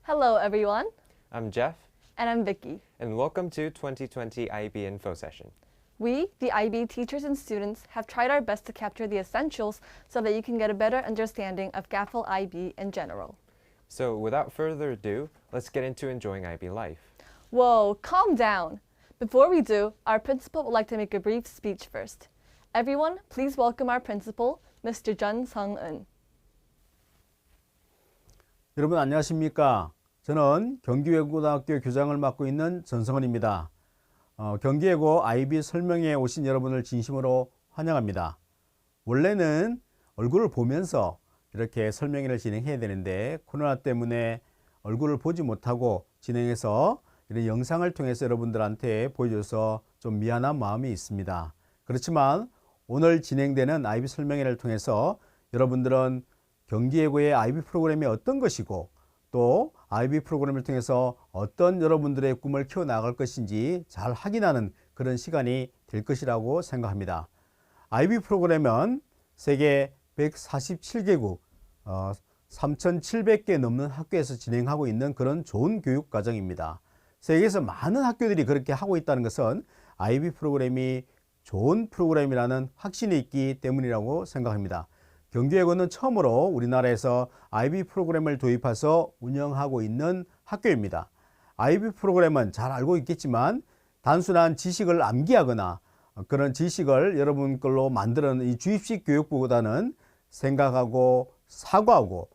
Hello everyone, I'm Jeff, and I'm Vicky. and welcome to 2020 IB Info Session. We, the IB teachers and students, have tried our best to capture the essentials so that you can get a better understanding of GAFL IB in general. So without further ado, let's get into enjoying IB life. Whoa, calm down. Before we do, our principal would like to make a brief speech first. Everyone, please welcome our principal, Mr. Jun Seongeun. 여러분 안녕하십니까? 저는 경기외국어고등학교 교장을 맡고 있는 전성은입니다. 경기외고 IB 설명회에 오신 여러분을 진심으로 환영합니다. 원래는 얼굴을 보면서 이렇게 설명회를 진행해야 되는데 코로나 때문에 얼굴을 보지 못하고 진행해서 이런 영상을 통해서 여러분들한테 보여줘서 좀 미안한 마음이 있습니다. 그렇지만 오늘 진행되는 IB 설명회를 통해서 여러분들은 경기외고의 IB 프로그램이 어떤 것이고 또 IB 프로그램을 통해서 어떤 여러분들의 꿈을 키워나갈 것인지 잘 확인하는 그런 시간이 될 것이라고 생각합니다. IB 프로그램은 세계 147개국 3,700개 넘는 학교에서 진행하고 있는 그런 좋은 교육 과정입니다. 세계에서 많은 학교들이 그렇게 하고 있다는 것은 IB 프로그램이 좋은 프로그램이라는 확신이 있기 때문이라고 생각합니다. 경기외고는 처음으로 우리나라에서 IB 프로그램을 도입해서 운영하고 있는 학교입니다. IB 프로그램은 잘 알고 있겠지만 단순한 지식을 암기하거나 그런 지식을 여러분 걸로 만드는 이 주입식 교육보다는 생각하고 사고하고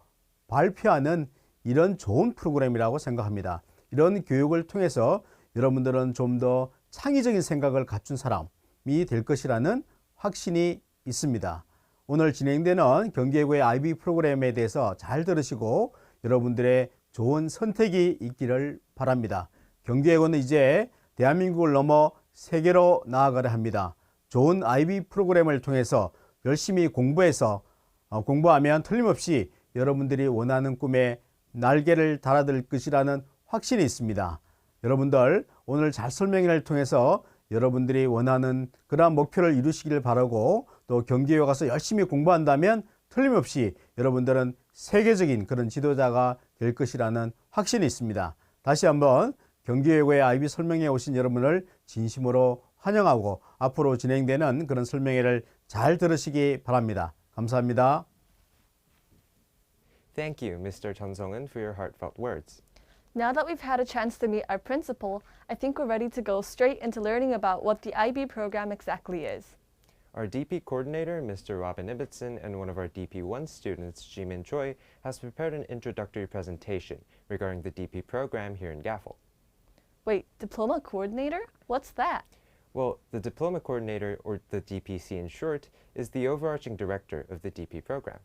발표하는 이런 좋은 프로그램이라고 생각합니다. 이런 교육을 통해서 여러분들은 좀 더 창의적인 생각을 갖춘 사람이 될 것이라는 확신이 있습니다. 오늘 진행되는 경기외고의 IB 프로그램에 대해서 잘 들으시고 여러분들의 좋은 선택이 있기를 바랍니다. 경기외고는 이제 대한민국을 넘어 세계로 나아가려 합니다. 좋은 IB 프로그램을 통해서 열심히 공부하면 틀림없이 여러분들이 원하는 꿈에 날개를 달아들 것이라는 확신이 있습니다. 여러분들 오늘 잘 설명회를 통해서 여러분들이 원하는 그러한 목표를 이루시기를 바라고 또 경기외고 가서 열심히 공부한다면 틀림없이 여러분들은 세계적인 그런 지도자가 될 것이라는 확신이 있습니다. 다시 한번 경기외고의 IB 설명회에 오신 여러분을 진심으로 환영하고 앞으로 진행되는 그런 설명회를 잘 들으시기 바랍니다. 감사합니다. Thank you, Mr. Jun Seongeun, for your heartfelt words. Now that we've had a chance to meet our principal, I think we're ready to go straight into learning about what the IB program exactly is. Our DP coordinator, Mr. Robin Ibbotson, and one of our DP1 students, Jimin Choi, has prepared an introductory presentation regarding the DP program here in GAFL. Wait, diploma coordinator? What's that? Well, the diploma coordinator, or the DPC in short, is the overarching director of the DP program.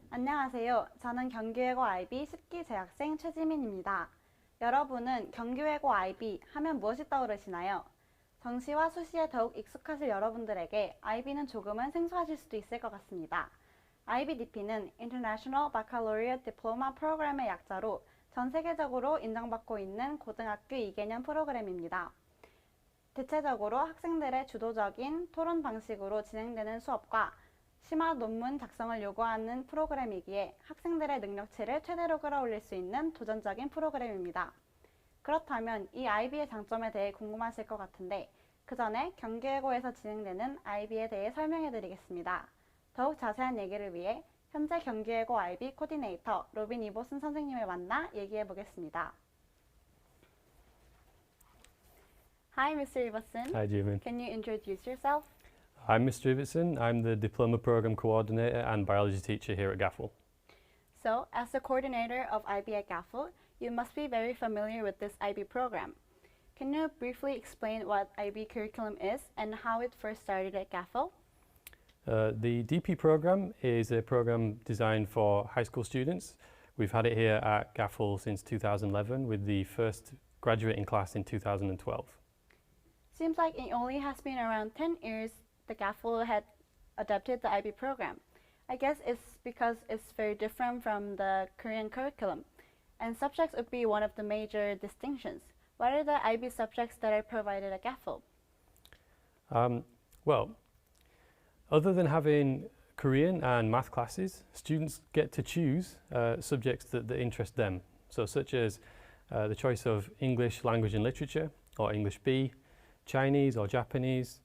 안녕하세요. 저는 경기외고 IB 10기 재학생 최지민입니다. 여러분은 경기외고 IB 하면 무엇이 떠오르시나요? 정시와 수시에 더욱 익숙하실 여러분들에게 IB는 조금은 생소하실 수도 있을 것 같습니다. IBDP는 International Baccalaureate Diploma Program의 약자로 전 세계적으로 인정받고 있는 고등학교 2개년 프로그램입니다. 대체적으로 학생들의 주도적인 토론 방식으로 진행되는 수업과 심화 논문 작성을 요구하는 프로그램이기에 학생들의 능력치를 최대로 끌어올릴 수 있는 도전적인 프로그램입니다. 그렇다면 이 IB의 장점에 대해 궁금하실 것 같은데 그 전에 경기외고에서 진행되는 IB에 대해 설명해 드리겠습니다. 더욱 자세한 얘기를 위해 현재 경기외고 IB 코디네이터 로빈 이보슨 선생님을 만나 얘기해 보겠습니다. Hi, Mr. Ibbotson. Hi, Jimin. Can you introduce yourself? I'm Mr. Ibbotson. I'm the Diploma Program Coordinator and Biology Teacher here at GAFL. So, as the coordinator of IB at GAFL, you must be very familiar with this IB program. Can you briefly explain what IB curriculum is and how it first started at GAFL? The DP program is a program designed for high school students. We've had it here at GAFL since 2011 with the first graduating class in 2012. Seems like it only has been around 10 years the GAFL had adopted the IB program. I guess it's because it's very different from the Korean curriculum, and subjects would be one of the major distinctions. What are the IB subjects that are provided at GAFL? Well, other than having Korean and math classes, students get to choose subjects that interest them. so such as the choice of English language and literature, or English B, Chinese or Japanese,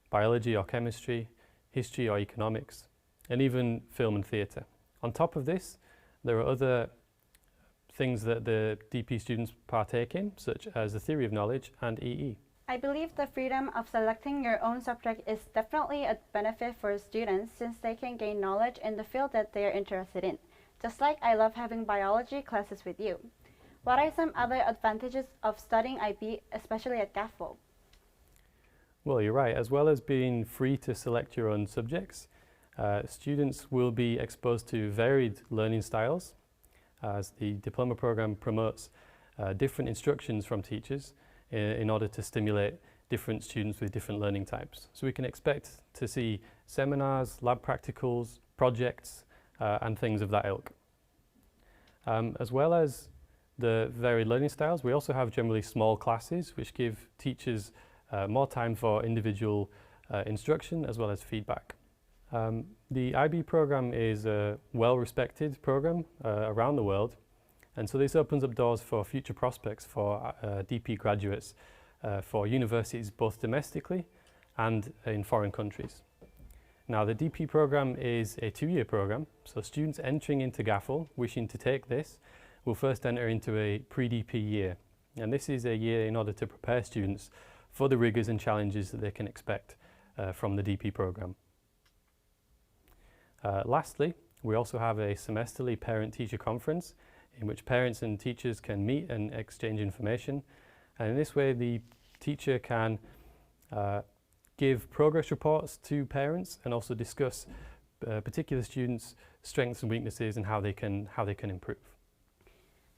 biology or chemistry, history or economics, and even film and theatre. On top of this, there are other things that the DP students partake in, such as the theory of knowledge and EE. I believe the freedom of selecting your own subject is definitely a benefit for students since they can gain knowledge in the field that they are interested in. Just like I love having biology classes with you. What are some other advantages of studying IB, especially at GAFL? Well, you're right. As well as being free to select your own subjects, students will be exposed to varied learning styles as the diploma program promotes different instructions from teachers in order to stimulate different students with different learning types. So we can expect to see seminars, lab practicals, projects, and things of that ilk. As well as the varied learning styles, we also have generally small classes which give teachers more time for individual instruction as well as feedback. The IB program is a well-respected program around the world, and so this opens up doors for future prospects for DP graduates for universities both domestically and in foreign countries. Now the DP program is a 2-year program, so students entering into GAFL wishing to take this will first enter into a pre-DP year, and this is a year in order to prepare students for the rigours and challenges that they can expect from the DP program. Lastly, we also have a semesterly parent-teacher conference in which parents and teachers can meet and exchange information, and in this way the teacher can give progress reports to parents and also discuss particular students' strengths and weaknesses and how they can improve.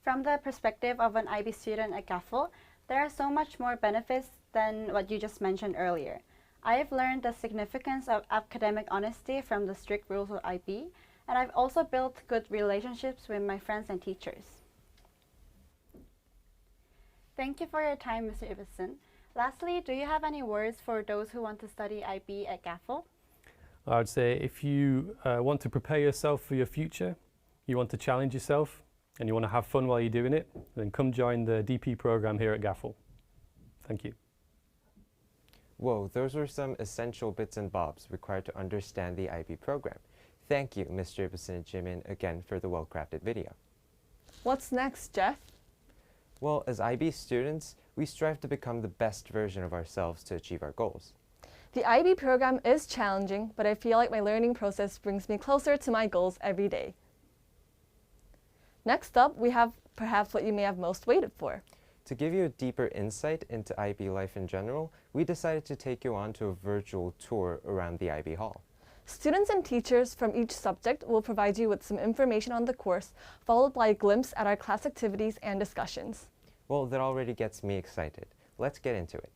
From the perspective of an IB student at GAFL, there are so much more benefits than what you just mentioned earlier. I have learned the significance of academic honesty from the strict rules of IB, and I've also built good relationships with my friends and teachers. Thank you for your time, Mr. Ibbotson. Lastly, do you have any words for those who want to study IB at GAFL? I would say if you want to prepare yourself for your future, you want to challenge yourself, and you want to have fun while you're doing it, then come join the DP program here at GAFL. Thank you. Whoa, those were some essential bits and bobs required to understand the IB program. Thank you, Mr. Ibbotson and Jimin, again for the well-crafted video. What's next, Jeff? Well, as IB students, we strive to become the best version of ourselves to achieve our goals. The IB program is challenging, but I feel like my learning process brings me closer to my goals every day. Next up, we have perhaps what you may have most waited for. To give you a deeper insight into IB life in general, we decided to take you on to a virtual tour around the IB Hall. Students and teachers from each subject will provide you with some information on the course, followed by a glimpse at our class activities and discussions. Well, that already gets me excited. Let's get into it.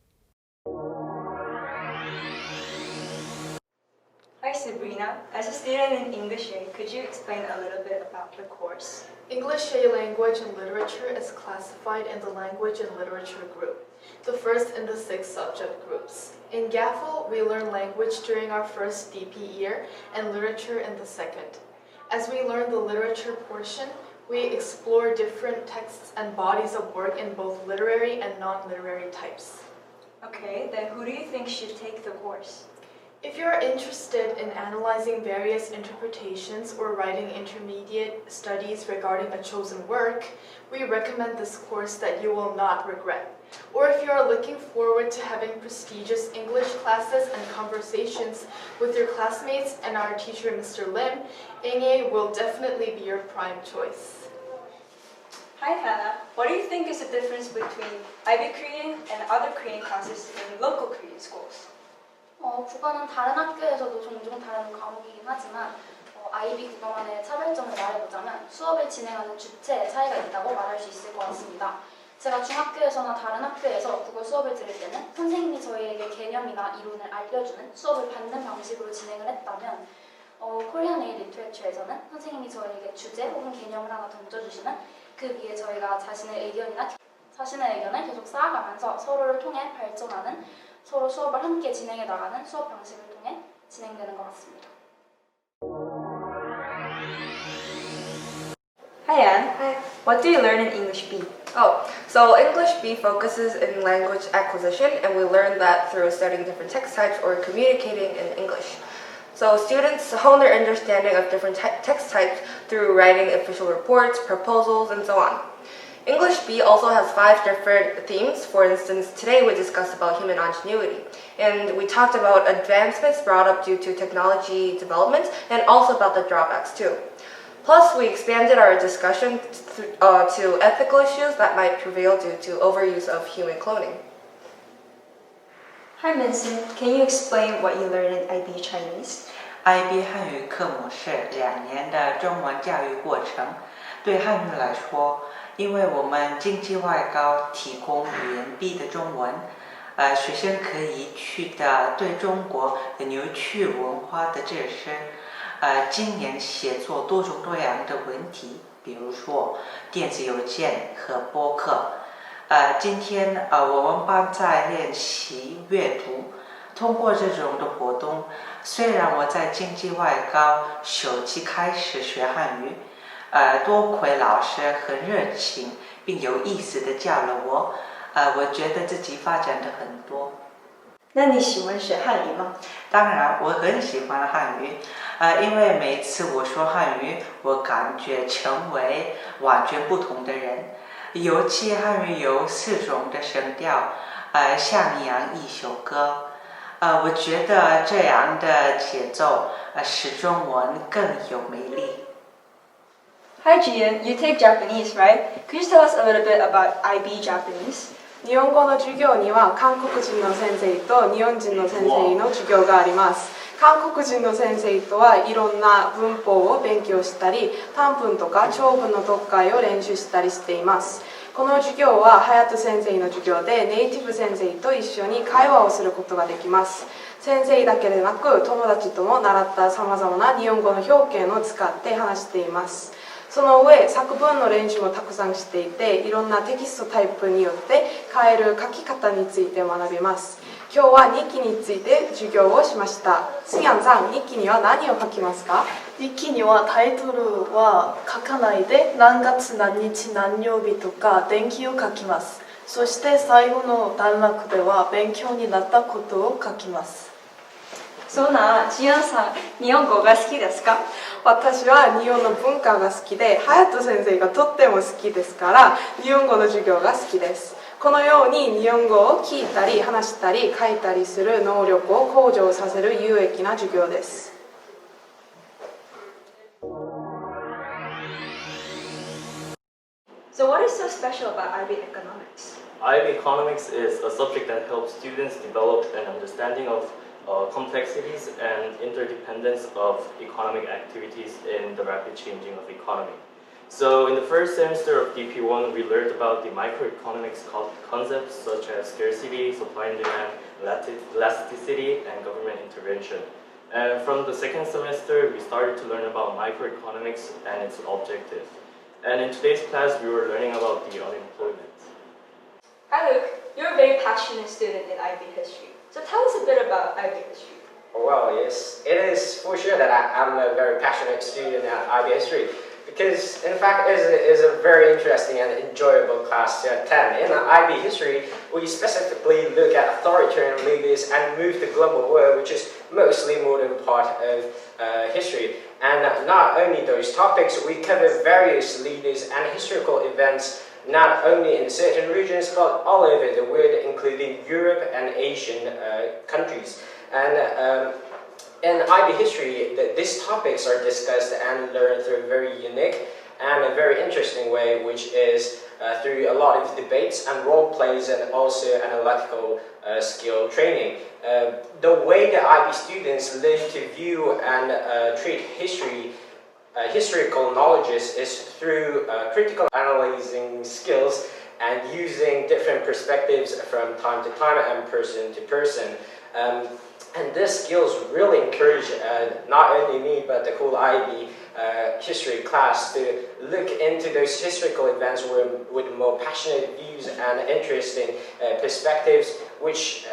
Hi Sabrina, as a student in English A, could you explain a little bit about the course? English A language and literature is classified in the language and literature group, the first in the 6 subject groups. In GAFL, we learn language during our first DP year and literature in the second. As we learn the literature portion, we explore different texts and bodies of work in both literary and non-literary types. Okay, then who do you think should take the course? If you're interested in analyzing various interpretations or writing intermediate studies regarding a chosen work, we recommend this course that you will not regret. Or if you are looking forward to having prestigious English classes and conversations with your classmates and our teacher, Mr. Lim, NA will definitely be your prime choice. Hi Hannah, what do you think is the difference between IB Korean and other Korean classes in local Korean schools? 국어는 다른 학교에서도 종종 다른 과목이긴 하지만 IB 국어만의 차별점을 말해보자면 수업을 진행하는 주체의 차이가 있다고 말할 수 있을 것 같습니다. 제가 중학교에서나 다른 학교에서 국어 수업을 들을 때는 선생님이 저희에게 개념이나 이론을 알려주는 수업을 받는 방식으로 진행을 했다면 Korean A Literature에서는 선생님이 저희에게 주제 혹은 개념을 하나 던져주시면 그 위에 저희가 자신의 의견을 계속 쌓아가면서 서로를 통해 발전하는 서로 수업을 함께 진행해 나가는 수업 방식을 통해 진행되는 것 같습니다. Hi Anne. Hi. What do you learn in English B? So English B focuses in language acquisition, and we learn that through studying different text types or communicating in English. So students hone their understanding of different text types through writing official reports, proposals, and so on. English B also has 5 different themes. For instance, today we discussed about human ingenuity, and we talked about advancements brought up due to technology development, and also about the drawbacks too. Plus, we expanded our discussion to ethical issues that might prevail due to overuse of human cloning. Hi Vincent, can you explain what you learned in IB Chinese? IB 汉语课模式2年的中文教育过程，对汉语来说，因为我们经济外高提供语言 B 的中文，学生可以取得对中国有趣文化的知识。今年写作多种多样的问题，比如说电子邮件和播客。今天我们班在练习阅读，通过这种的活动，虽然我在经济外高首期开始学汉语，多亏老师很热情并有意思的教了我，我觉得自己发展的很多。那你喜欢学汉语吗？当然，我很喜欢汉语，因为每次我说汉语，我感觉成为完全不同的人。尤其汉语有4种的声调，像一样一首歌。我觉得这样的节奏使中文更有魅力。Hi Jian, you take Japanese, right? Could you tell us a little bit about IB Japanese? 日本語の授業には韓国人の先生と日本人の先生の授業があります。韓国人の先生とはいろんな文法を勉強したり、短文とか長文の読解を練習したりしています。この授業は隼人先生の授業でネイティブ先生と一緒に会話をすることができます。先生だけでなく友達とも習ったさまざまな日本語の表現を使って話しています。その上、作文の練習もたくさんしていて、いろんなテキストタイプによって変える書き方について学びます。今日は日記について授業をしました。スギャンさん、日記には何を書きますか？日記にはタイトルは書かないで何月何日何曜日とか天気を書きます。そして最後の段落では勉強になったことを書きます。そうな、ジアンさん、日本語が好きですか？私は日本の文化が好きで、隼人先生がとっても好きですから、日本語の授業が好きです。このように日本語を聞いたり話したり書いたりする能力を向上させる有益な授業です。So what is so special about IB Economics? IB Economics is a subject that helps students develop an understanding of complexities and interdependence of economic activities in the rapid changing of economy. So in the first semester of DP1, we learned about the microeconomics concepts such as scarcity, supply and demand, elasticity, and government intervention. And from the second semester, we started to learn about microeconomics and its objectives. And in today's class, we were learning about the unemployment. Hi Luke, you're a very passionate student in IB history. So tell us a bit about IB history. Well, yes, it is for sure that I'm a very passionate student at IB history, because in fact it is a very interesting and enjoyable class to attend. In IB history, we specifically look at authoritarian leaders and move the global world, which is mostly modern part of history. And not only those topics, we cover various leaders and historical events, not only in certain regions but all over the world, including Europe and Asian countries. And in IB history, these topics are discussed and learned through a very unique and a very interesting way, which is through a lot of debates and role plays and also analytical skill training. The way that IB students learn to view and treat history, historical knowledges, is through critical analyzing skills and using different perspectives from time to time and person to person. And these skills really encourage not only me but the whole IB history class to look into those historical events with more passionate views and interesting perspectives, which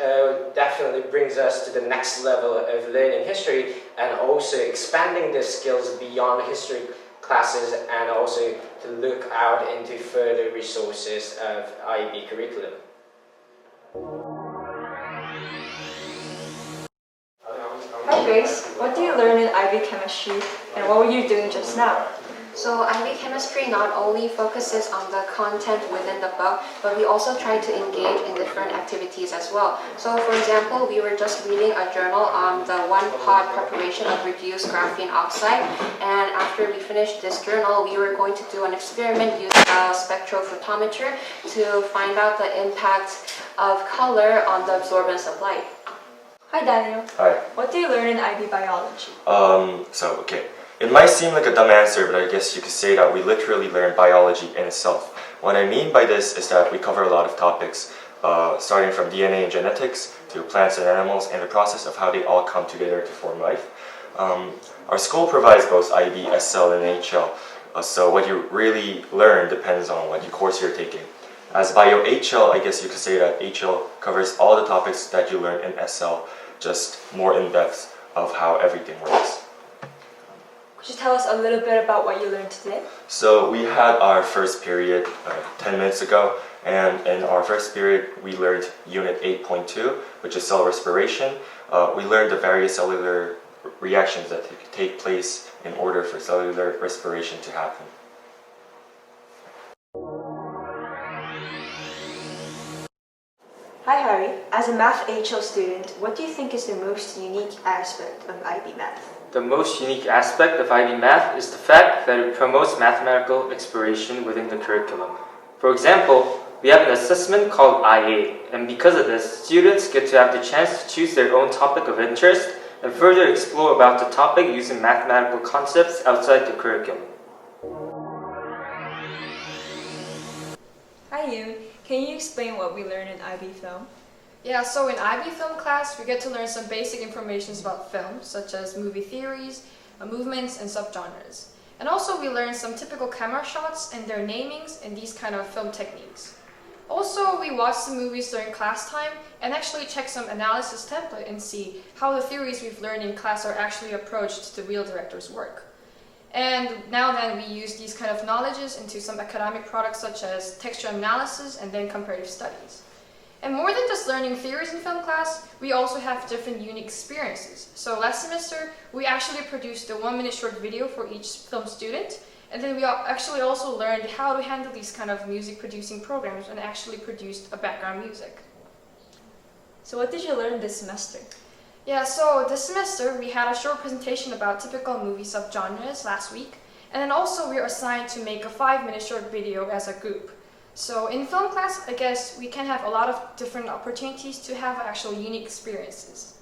definitely brings us to the next level of learning history and also expanding the skills beyond history classes and also to look out into further resources of IB curriculum. Hi Grace, what do you learn in IB chemistry and what were you doing just now? So IB chemistry not only focuses on the content within the book, but we also try to engage in different activities as well. So for example, we were just reading a journal on the one-pot preparation of reduced graphene oxide, and after we finished this journal, we were going to do an experiment using a spectrophotometer to find out the impact of color on the absorbance of light. Hi Daniel. Hi. What do you learn in IB biology? Okay. It might seem like a dumb answer, but I guess you could say that we literally learn biology in itself. What I mean by this is that we cover a lot of topics, starting from DNA and genetics to plants and animals and the process of how they all come together to form life. Our school provides both IB, SL, and HL, so what you really learn depends on what course you're taking. As Bio HL, I guess you could say that HL covers all the topics that you learn in SL, just more in depth of how everything works. Could you tell us a little bit about what you learned today? So we had our first period 10 minutes ago, and in our first period we learned Unit 8.2, which is cell respiration. We learned the various cellular reactions that take place in order for cellular respiration to happen. Hi Harry, as a Math HL student, what do you think is the most unique aspect of IB Math? The most unique aspect of IB Math is the fact that it promotes mathematical exploration within the curriculum. For example, we have an assessment called IA, and because of this, students get to have the chance to choose their own topic of interest and further explore about the topic using mathematical concepts outside the curriculum. Hi Yoon, can you explain what we learn in IB Film? Yeah, so in IB film class, we get to learn some basic information about film, such as movie theories, movements, and subgenres. And also we learn some typical camera shots and their namings and these kind of film techniques. Also, we watch the movies during class time and actually check some analysis template and see how the theories we've learned in class are actually approached to the real director's work. And now then we use these kind of knowledges into some academic products such as textual analysis and then comparative studies. And more than just learning theories in film class, we also have different unique experiences. So last semester, we actually produced a 1-minute short video for each film student, and then we actually also learned how to handle these kind of music producing programs and actually produced a background music. So what did you learn this semester? Yeah, so this semester we had a short presentation about typical movie subgenres last week, and then also we were assigned to make a 5-minute short video as a group. So in film class, I guess we can have a lot of different opportunities to have actual unique experiences.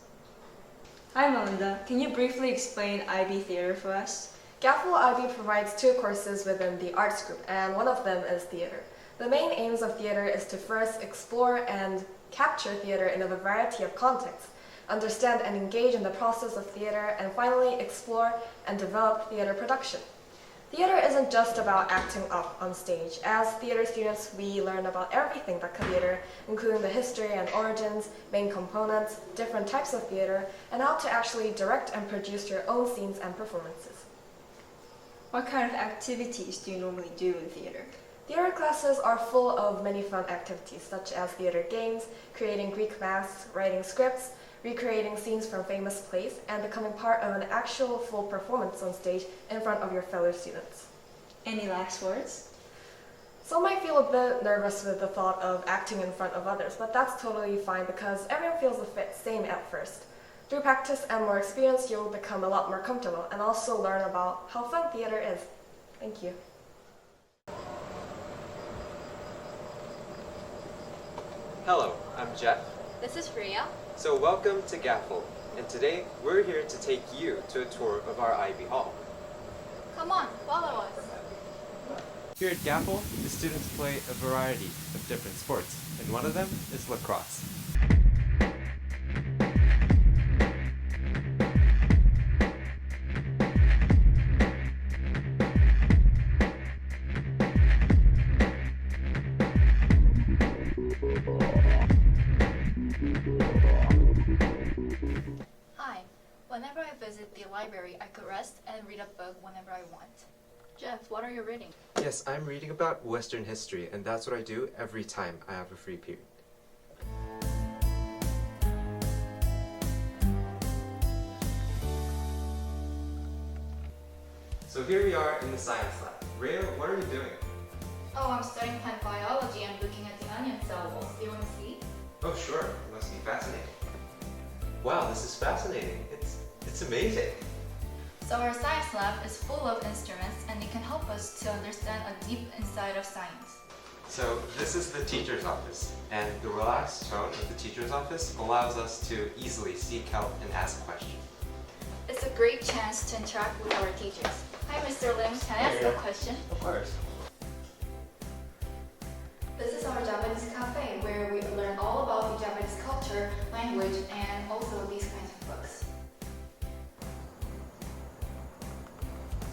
Hi Melinda, can you briefly explain IB Theater for us? GAFL IB provides 2 courses within the arts group, and one of them is theater. The main aims of theater is to first explore and capture theater in a variety of contexts, understand and engage in the process of theater, and finally explore and develop theater production. Theater isn't just about acting up on stage. As theater students, we learn about everything about theater, including the history and origins, main components, different types of theater, and how to actually direct and produce your own scenes and performances. What kind of activities do you normally do in theater? Theater classes are full of many fun activities, such as theater games, creating Greek masks, writing scripts, recreating scenes from famous plays, and becoming part of an actual full performance on stage in front of your fellow students. Any last words? Some might feel a bit nervous with the thought of acting in front of others, but that's totally fine because everyone feels the same at first. Through practice and more experience, you'll become a lot more comfortable and also learn about how fun theater is. Thank you. Hello, I'm Jeff. This is Priya. So welcome to GAFL, and today we're here to take you to a tour of our IB Hall. Come on, follow us. Here at GAFL, the students play a variety of different sports, and one of them is lacrosse. Hi. Whenever I visit the library, I could rest and read a book whenever I want. Jeff, what are you reading? Yes, I'm reading about Western history, and that's what I do every time I have a free period. So here we are in the science lab. Rhea, what are you doing? Oh, I'm studying plant biology and looking at the onion cell walls. Do you want to see? Oh, sure. It must be fascinating. Wow, this is fascinating. It's amazing. So our science lab is full of instruments and it can help us to understand a deep inside of science. So this is the teacher's office, and the relaxed tone of the teacher's office allows us to easily seek help and ask questions. It's a great chance to interact with our teachers. Hi, Mr. Lim. Can I ask a question? Of course. This is our Japanese cafe where we learn all about the Japanese culture, language, and also these kinds of books.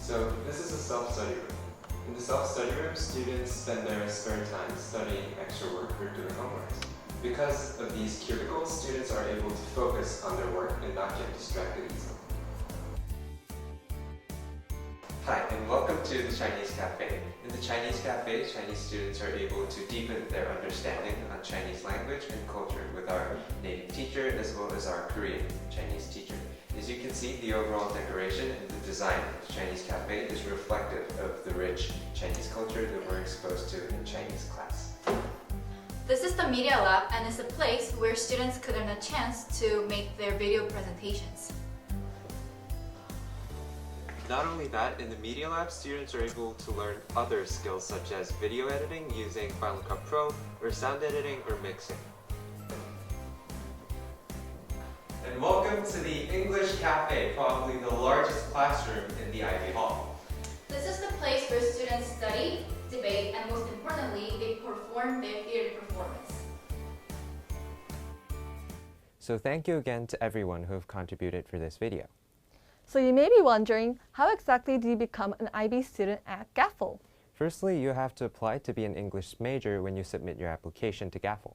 So this is a self-study room. In the self-study room, students spend their spare time studying extra work or doing homework. Because of these cubicles, students are able to focus on their work and not get distracted easily. Hi, and welcome to the Chinese Cafe. In the Chinese Cafe, Chinese students are able to deepen their understanding on Chinese language and culture with our native teacher as well as our Korean Chinese teacher. As you can see, the overall decoration and the design of Chinese Cafe is reflective of the rich Chinese culture that we're exposed to in Chinese class. This is the media lab and it's a place where students could earn a chance to make their video presentations. Not only that, in the Media Lab, students are able to learn other skills such as video editing using Final Cut Pro, or sound editing or mixing. And welcome to the English Cafe, probably the largest classroom in the Ivy Hall. This is the place where students study, debate, and most importantly, they perform their theater performance. So thank you again to everyone who have contributed for this video. So you may be wondering, how exactly do you become an IB student at GAFL? Firstly, you have to apply to be an English major when you submit your application to GAFL.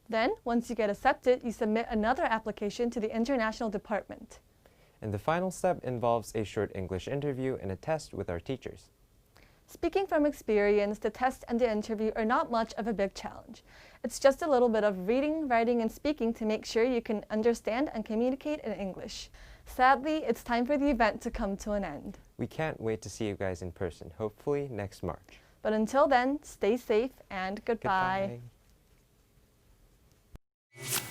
Then, once you get accepted, you submit another application to the international department. And the final step involves a short English interview and a test with our teachers. Speaking from experience, the test and the interview are not much of a big challenge. It's just a little bit of reading, writing, and speaking to make sure you can understand and communicate in English. Sadly, it's time for the event to come to an end. We can't wait to see you guys in person, hopefully next March. But until then, stay safe and goodbye. Goodbye.